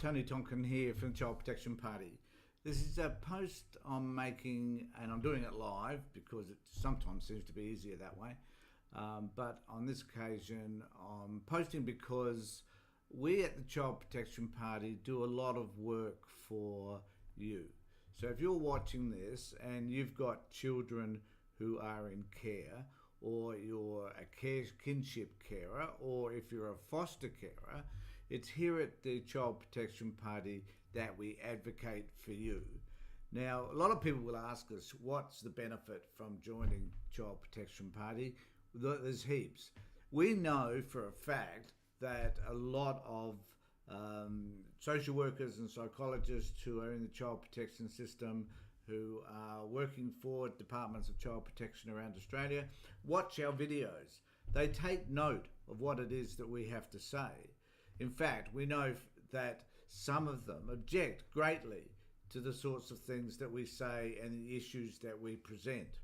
Tony Tonkin here from the Child Protection Party. This is a post I'm making, and I'm doing it live because it sometimes seems to be easier that way. But on this occasion, I'm posting because we at the Child Protection Party do a lot of work for you. So if you're watching this and you've got children who are in care, or you're a kinship carer, or if you're a foster carer, it's here at the Child Protection Party that we advocate for you. Now, a lot of people will ask us, what's the benefit from joining Child Protection Party? There's heaps. We know for a fact that a lot of social workers and psychologists who are in the child protection system, who are working for departments of child protection around Australia, watch our videos. They take note of what it is that we have to say. In fact, we know that some of them object greatly to the sorts of things that we say and the issues that we present.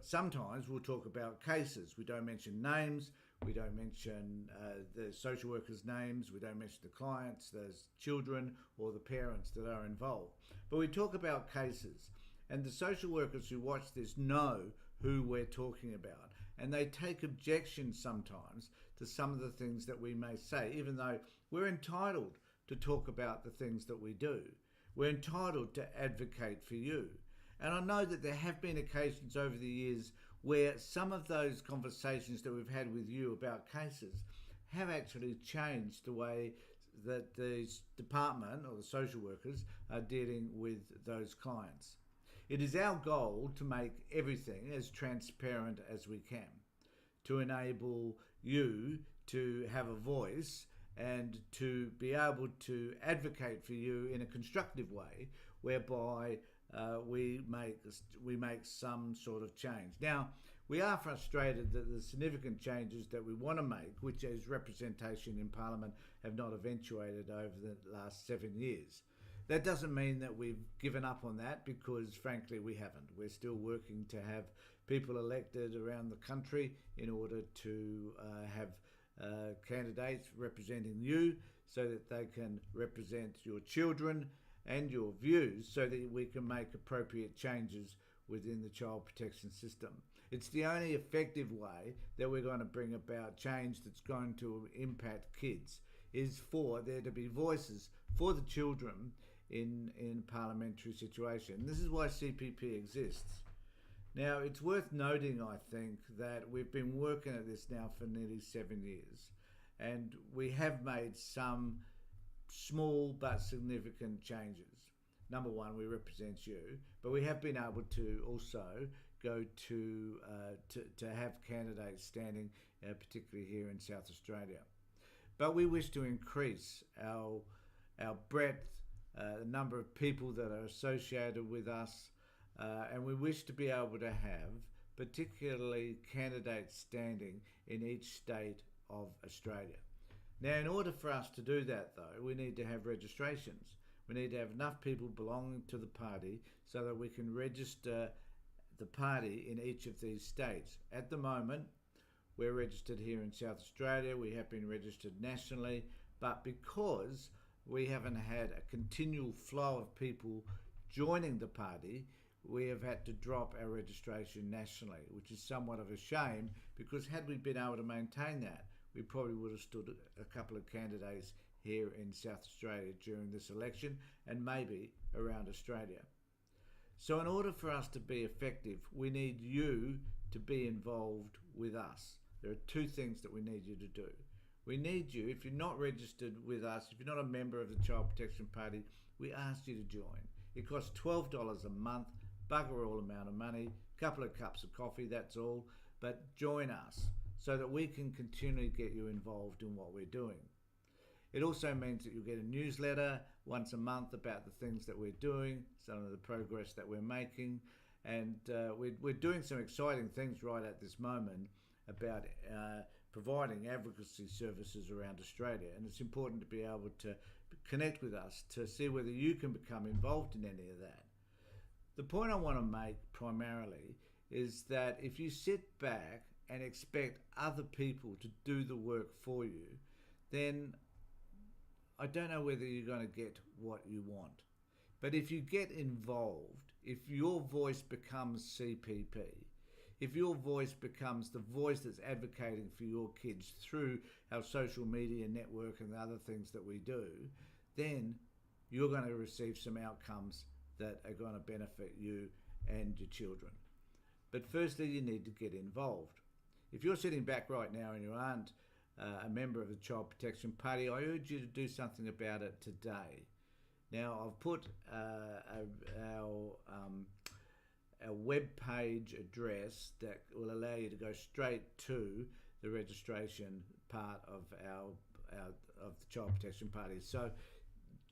Sometimes we'll talk about cases. We don't mention names. We don't mention the social workers' names. We don't mention the clients, the children, or the parents that are involved. But we talk about cases. And the social workers who watch this know who we're talking about. And they take objection sometimes to some of the things that we may say, even though we're entitled to talk about the things that we do. We're entitled to advocate for you. And I know that there have been occasions over the years where some of those conversations that we've had with you about cases have actually changed the way that the department or the social workers are dealing with those clients. It is our goal to make everything as transparent as we can, to enable you to have a voice and to be able to advocate for you in a constructive way, whereby we make some sort of change. Now, we are frustrated that the significant changes that we want to make, which is representation in Parliament, have not eventuated over the last 7 years. That doesn't mean that we've given up on that, because frankly we haven't. We're still working to have people elected around the country in order to have candidates representing you so that they can represent your children and your views, so that we can make appropriate changes within the child protection system. It's the only effective way that we're going to bring about change that's going to impact kids, is for there to be voices for the children in parliamentary situation. This is why CPP exists. Now, it's worth noting, I think, that we've been working at this now for nearly 7 years, and we have made some small but significant changes. Number one, we represent you, but we have been able to also go to have candidates standing, particularly here in South Australia. But we wish to increase our breadth, the number of people that are associated with us, and we wish to be able to have particularly candidates standing in each state of Australia. Now, in order for us to do that, though, we need to have registrations. We need to have enough people belonging to the party so that we can register the party in each of these states. At the moment, we're registered here in South Australia. We have been registered nationally, but because we haven't had a continual flow of people joining the party, we have had to drop our registration nationally, which is somewhat of a shame, because had we been able to maintain that, we probably would have stood a couple of candidates here in South Australia during this election, and maybe around Australia. So in order for us to be effective, we need you to be involved with us. There are two things that we need you to do. We need you, if you're not registered with us, if you're not a member of the Child Protection Party, we ask you to join. It costs $12 a month, bugger all amount of money, a couple of cups of coffee, that's all. But join us so that we can continually get you involved in what we're doing. It also means that you'll get a newsletter once a month about the things that we're doing, some of the progress that we're making. And we're doing some exciting things right at this moment about providing advocacy services around Australia. And it's important to be able to connect with us to see whether you can become involved in any of that. The point I want to make primarily is that if you sit back and expect other people to do the work for you, then I don't know whether you're going to get what you want. But if you get involved, if your voice becomes CPP, if your voice becomes the voice that's advocating for your kids through our social media network and the other things that we do, then you're going to receive some outcomes that are going to benefit you and your children. But firstly, you need to get involved. If you're sitting back right now and you aren't a member of the Child Protection Party, I urge you to do something about it today. Now, I've put our web page address that will allow you to go straight to the registration part of of the Child Protection Party. So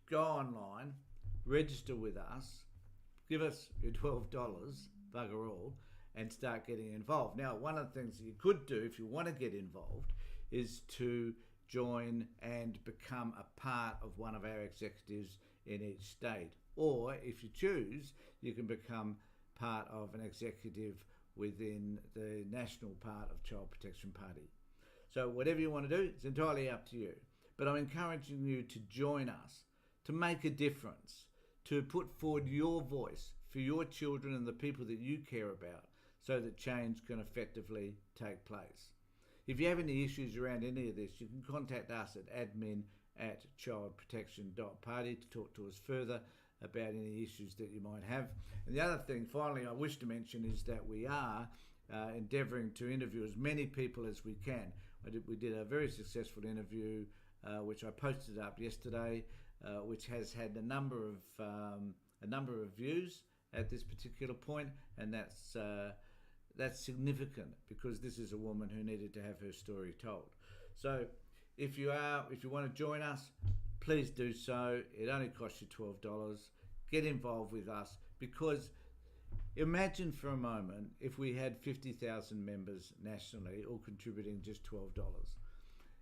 go online, register with us, give us your $12, bugger all, and start getting involved. Now, one of the things that you could do if you want to get involved is to join and become a part of one of our executives in each state. Or if you choose, you can become part of an executive within the national part of Child Protection Party. So whatever you want to do, it's entirely up to you. But I'm encouraging you to join us, to make a difference, to put forward your voice for your children and the people that you care about so that change can effectively take place. If you have any issues around any of this, you can contact us at admin@childprotection.party to talk to us further about any issues that you might have. And the other thing, finally, I wish to mention is that we are endeavouring to interview as many people as we can. We did a very successful interview, which I posted up yesterday, which has had a number of views at this particular point, and that's significant because this is a woman who needed to have her story told. So if you want to join us, please do so. It only costs you $12. Get involved with us, because imagine for a moment if we had 50,000 members nationally all contributing just $12.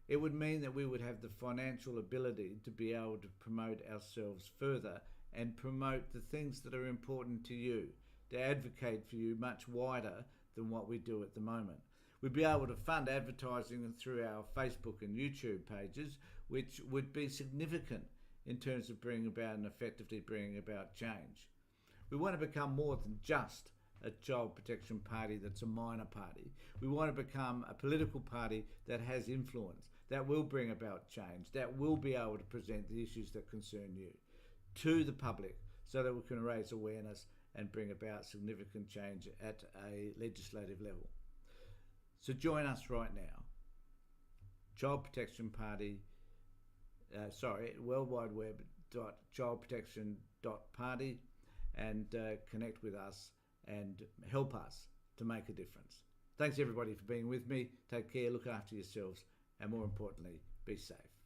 It would mean that we would have the financial ability to be able to promote ourselves further and promote the things that are important to you, to advocate for you much wider than what we do at the moment. We'd be able to fund advertising through our Facebook and YouTube pages, which would be significant in terms of bringing about and effectively bringing about change. We want to become more than just a Child Protection Party that's a minor party. We want to become a political party that has influence, that will bring about change, that will be able to present the issues that concern you to the public so that we can raise awareness and bring about significant change at a legislative level. So join us right now. Child Protection Party, World Wide Web childprotection.party, and connect with us and help us to make a difference. Thanks everybody for being with me. Take care, look after yourselves, and more importantly, be safe.